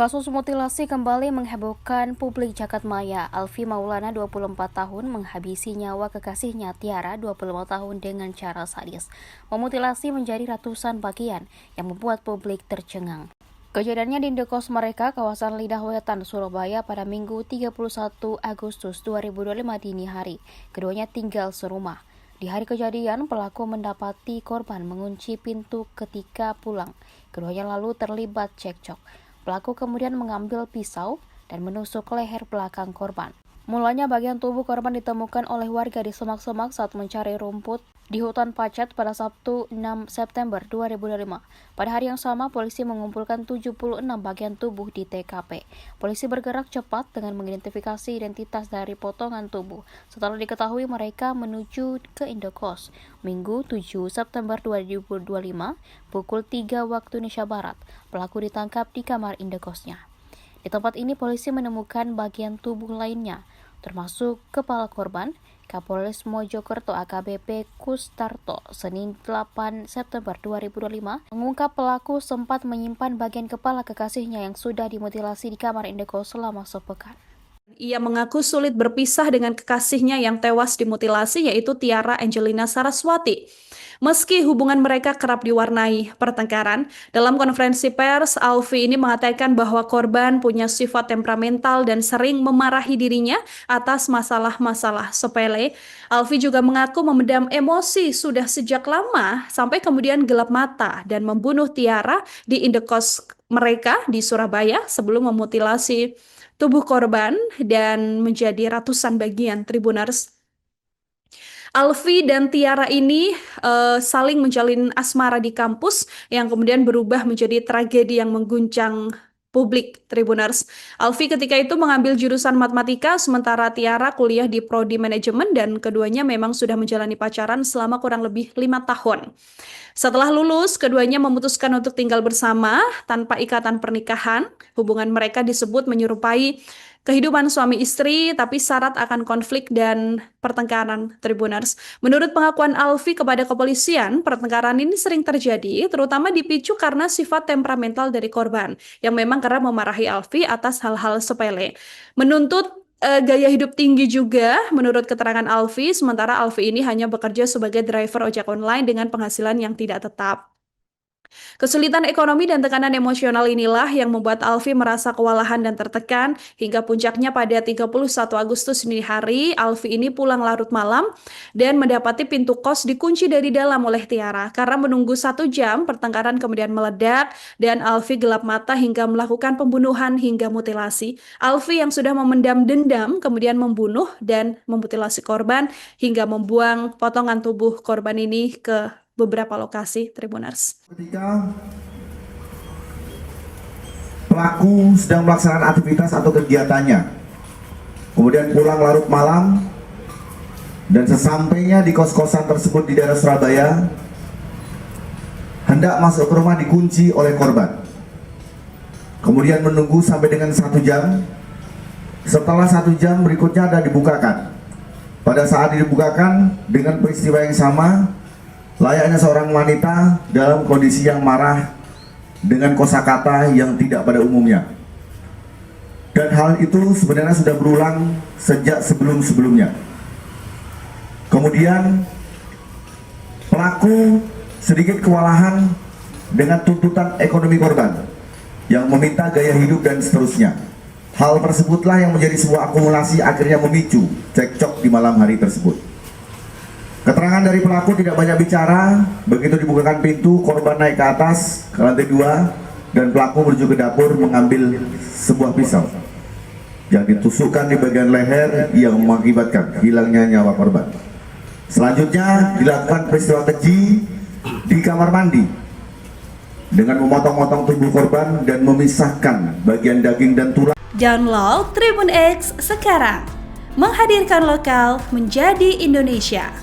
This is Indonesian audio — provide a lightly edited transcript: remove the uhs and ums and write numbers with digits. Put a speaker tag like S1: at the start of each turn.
S1: Kasus mutilasi kembali menghebohkan publik Jagadmaya. Alfi Maulana, 24 tahun, menghabisi nyawa kekasihnya Tiara, 25 tahun, dengan cara sadis. Memutilasi menjadi ratusan bagian yang membuat publik tercengang. Kejadiannya di indekos mereka, kawasan Lidah Wetan, Surabaya pada Minggu 31 Agustus 2025 dini hari. Keduanya tinggal serumah. Di hari kejadian, pelaku mendapati korban mengunci pintu ketika pulang. Keduanya lalu terlibat cekcok. Pelaku kemudian mengambil pisau dan menusuk leher belakang korban. Mulanya bagian tubuh korban ditemukan oleh warga di semak-semak saat mencari rumput di hutan Pacet pada Sabtu 6 September 2025. Pada hari yang sama, polisi mengumpulkan 76 bagian tubuh di TKP. Polisi bergerak cepat dengan mengidentifikasi identitas dari potongan tubuh. Setelah diketahui, mereka menuju ke indekos. Minggu 7 September 2025, pukul 3 waktu Indonesia Barat, pelaku ditangkap di kamar indekosnya. Di tempat ini polisi menemukan bagian tubuh lainnya, termasuk kepala korban. Kapolres Mojokerto AKBP Kustarto Senin 8 September 2025 mengungkap pelaku sempat menyimpan bagian kepala kekasihnya yang sudah dimutilasi di kamar indekos selama sepekan.
S2: Ia mengaku sulit berpisah dengan kekasihnya yang tewas dimutilasi, yaitu Tiara Angelina Saraswati. Meski hubungan mereka kerap diwarnai pertengkaran, dalam konferensi pers, Alfi ini mengatakan bahwa korban punya sifat temperamental dan sering memarahi dirinya atas masalah-masalah sepele. Alfi juga mengaku memendam emosi sudah sejak lama sampai kemudian gelap mata dan membunuh Tiara di indekos mereka di Surabaya sebelum memutilasi tubuh korban dan menjadi ratusan bagian. Tribuners, Alfi dan Tiara ini saling menjalin asmara di kampus yang kemudian berubah menjadi tragedi yang mengguncang publik. Tribuners, Alfi ketika itu mengambil jurusan matematika, sementara Tiara kuliah di prodi manajemen, dan keduanya memang sudah menjalani pacaran selama kurang lebih 5 tahun. Setelah lulus, keduanya memutuskan untuk tinggal bersama tanpa ikatan pernikahan. Hubungan mereka disebut menyerupai kehidupan suami istri, tapi syarat akan konflik dan pertengkaran. Tribuners, menurut pengakuan Alfi kepada kepolisian, pertengkaran ini sering terjadi, terutama dipicu karena sifat temperamental dari korban, yang memang kerap memarahi Alfi atas hal-hal sepele. Menuntut gaya hidup tinggi juga menurut keterangan Alfi, sementara Alfi ini hanya bekerja sebagai driver ojek online dengan penghasilan yang tidak tetap. Kesulitan ekonomi dan tekanan emosional inilah yang membuat Alfi merasa kewalahan dan tertekan, hingga puncaknya pada 31 Agustus dini hari, Alfi ini pulang larut malam dan mendapati pintu kos dikunci dari dalam oleh Tiara. Karena menunggu 1 jam, pertengkaran kemudian meledak dan Alfi gelap mata hingga melakukan pembunuhan hingga mutilasi. Alfi yang sudah memendam dendam kemudian membunuh dan memutilasi korban hingga membuang potongan tubuh korban ini ke beberapa lokasi. Tribuners,
S3: ketika pelaku sedang melaksanakan aktivitas atau kegiatannya, kemudian pulang larut malam, dan sesampainya di kos-kosan tersebut di daerah Surabaya, hendak masuk ke rumah dikunci oleh korban. Kemudian menunggu sampai dengan 1 jam. Setelah 1 jam berikutnya ada dibukakan. Pada saat dibukakan, dengan peristiwa yang sama, layaknya seorang wanita dalam kondisi yang marah dengan kosakata yang tidak pada umumnya. Dan hal itu sebenarnya sudah berulang sejak sebelum-sebelumnya. Kemudian pelaku sedikit kewalahan dengan tuntutan ekonomi korban yang meminta gaya hidup dan seterusnya. Hal tersebutlah yang menjadi sebuah akumulasi akhirnya memicu cekcok di malam hari tersebut. Keterangan dari pelaku tidak banyak bicara. Begitu dibukakan pintu, korban naik ke atas ke lantai 2 dan pelaku menuju ke dapur mengambil sebuah pisau yang ditusukkan di bagian leher yang mengakibatkan hilangnya nyawa korban. Selanjutnya dilakukan peristiwa keji di kamar mandi dengan memotong-motong tubuh korban dan memisahkan bagian daging dan tulang.
S2: download Tribun X sekarang, menghadirkan lokal menjadi Indonesia.